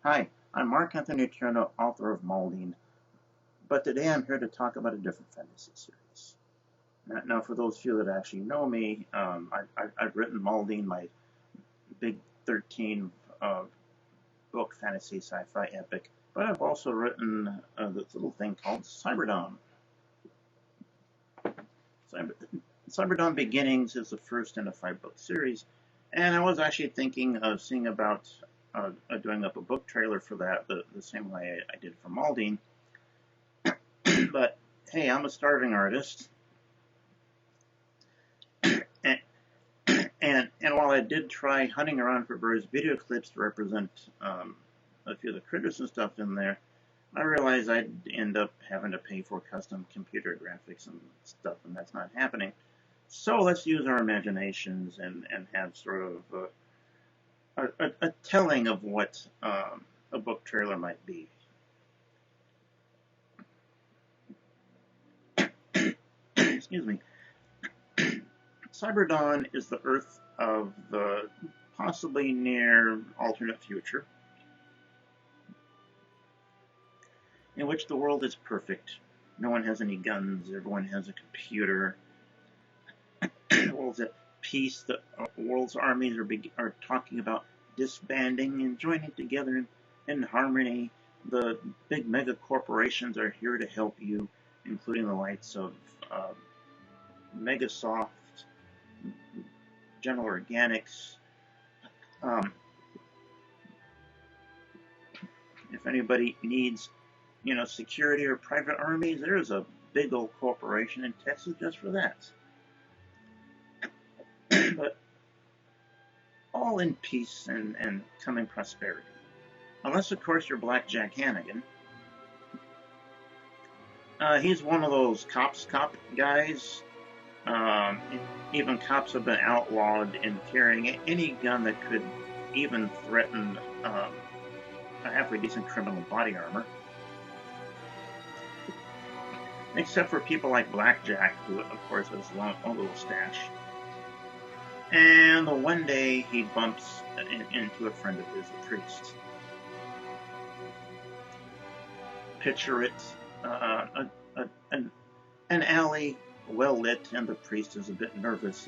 Hi, I'm Mark Anthony Turno, author of Maldine, but today I'm here to talk about a different fantasy series. Now for those of you that actually know me, I've written Maldine, my big 13 book fantasy sci-fi epic, but I've also written this little thing called Cyberdawn. Cyberdawn Beginnings is the first in a 5-book series, and I was actually thinking of seeing about doing up a book trailer for that the same way I did for Maldine. But hey, I'm a starving artist, and while I did try hunting around for various video clips to represent a few of the critters and stuff in there, I realized I'd end up having to pay for custom computer graphics and stuff, and that's not happening. So let's use our imaginations and have sort of a telling of what a book trailer might be. Excuse me. Cyberdawn is the Earth of the possibly near alternate future, in which the world is perfect. No one has any guns, everyone has a computer. The world's at peace, the world's armies are talking about disbanding and joining together in harmony. The big mega corporations are here to help you, including the likes of Megasoft, General Organics. If anybody needs, security or private armies, there's a big old corporation in Texas just for that. But all in peace and coming prosperity. Unless, of course, you're Blackjack Hannigan. He's one of those cop guys. Even cops have been outlawed in carrying any gun that could even threaten a halfway decent criminal body armor. Except for people like Blackjack, who, of course, has his own little stash. And the one day he bumps into a friend of his, a priest. Picture it, an alley, well lit, and the priest is a bit nervous.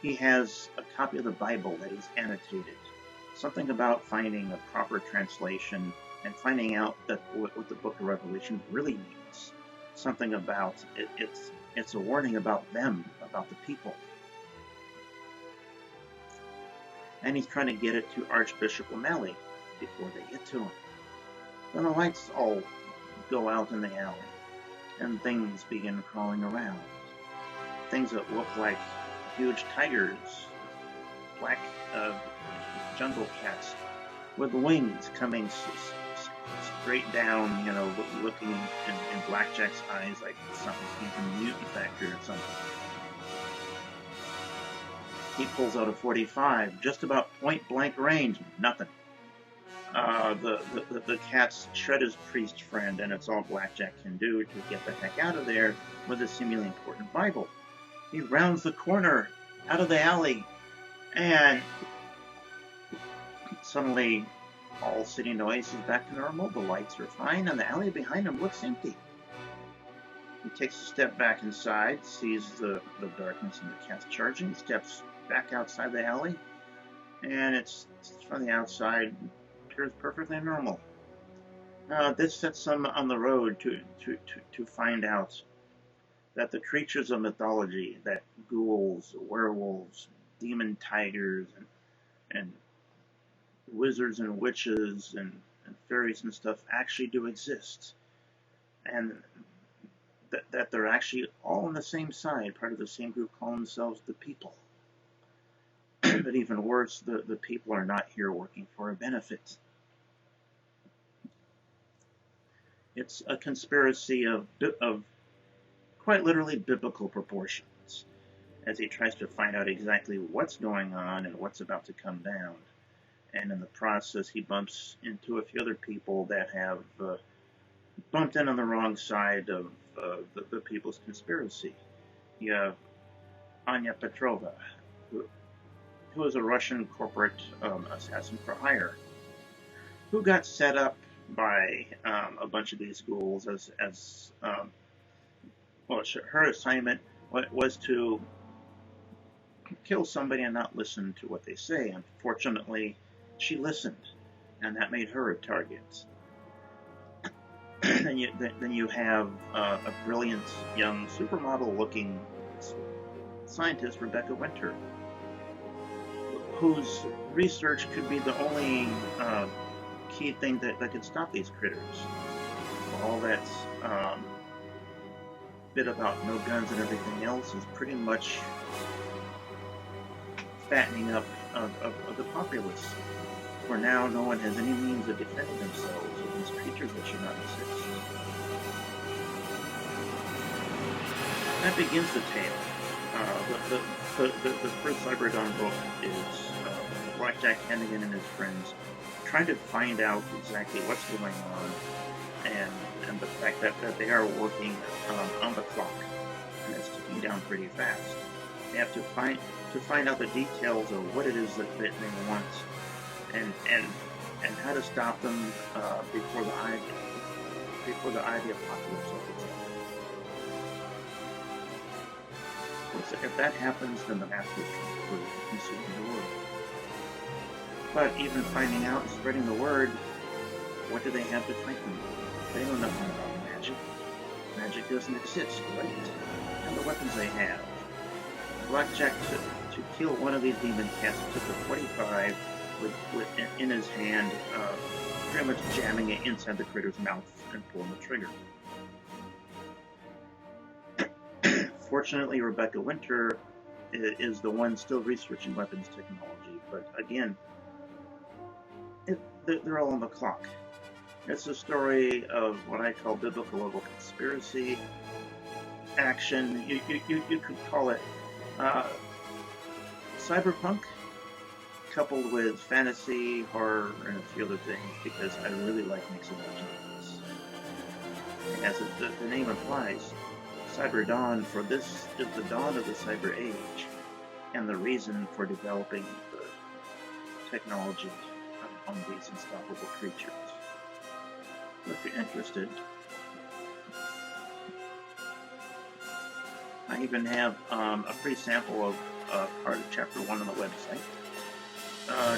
He has a copy of the Bible that he's annotated. Something about finding a proper translation and finding out that what the Book of Revelation really means. Something about it's a warning about them, about the people. And he's trying to get it to Archbishop O'Malley before they get to him. Then the lights all go out in the alley, and things begin crawling around. Things that look like huge tigers, black jungle cats with wings coming straight down, looking in Blackjack's eyes like something from the Mutant Factory or something. He pulls out a .45, just about point-blank range, nothing. The cats shred his priest friend, and it's all Blackjack can do to get the heck out of there with a seemingly important Bible. He rounds the corner out of the alley, and suddenly all city noise is back to normal. The lights are fine, and the alley behind him looks empty. He takes a step back inside, sees the darkness and the cats charging, steps back outside the alley, and it's from the outside appears perfectly normal. This sets him on the road to find out that the creatures of mythology, that ghouls, werewolves, demon tigers, and wizards and witches and fairies and stuff actually do exist, and that they're actually all on the same side, part of the same group, calling themselves the people. But even worse, the people are not here working for a benefit. It's a conspiracy of quite literally biblical proportions, as he tries to find out exactly what's going on and what's about to come down. And in the process, he bumps into a few other people that have bumped in on the wrong side of the people's conspiracy. You have Anya Petrova, who is a Russian corporate assassin for hire. who got set up by a bunch of these schools as well, her assignment was to kill somebody and not listen to what they say. Unfortunately, she listened, and that made her a target. then you have a brilliant young supermodel-looking scientist, Rebecca Winter, whose research could be the only key thing that could stop these critters. All that bit about no guns and everything else is pretty much fattening up of the populace. For now, no one has any means of defending themselves against creatures that should not exist. That begins the tale. The first Cyberdawn book is Blackjack Hennigan and his friends trying to find out exactly what's going on, and the fact that they are working on the clock, and it's ticking down pretty fast. They have to find out the details of what it is that they want, and how to stop them before the eye of the apocalypse opens up. If that happens, then the Masters will consume the world. But even finding out and spreading the word, what do they have to fight them with? They know nothing about magic. Magic doesn't exist, right? And the weapons they have. Blackjack, to kill one of these demon cats, took a 45 in his hand, pretty much jamming it inside the critter's mouth and pulling the trigger. Fortunately, Rebecca Winter is the one still researching weapons technology, but again, they're all on the clock. It's a story of what I call biblical level conspiracy action. You could call it cyberpunk, coupled with fantasy, horror, and a few other things, because I really like mixing genres. As the name implies, Cyberdawn, for this is the dawn of the Cyber Age, and the reason for developing the technology on these unstoppable creatures. So if you're interested, I even have a free sample of part of Chapter 1 on the website.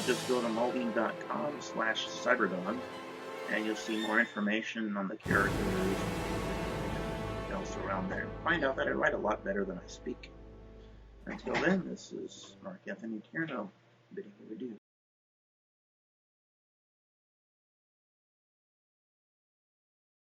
Just go to molding.com/Cyberdawn, and you'll see more information on the characters else around there. Find out that I write a lot better than I speak. Until then, this is Mark Anthony Tierno bidding you adieu.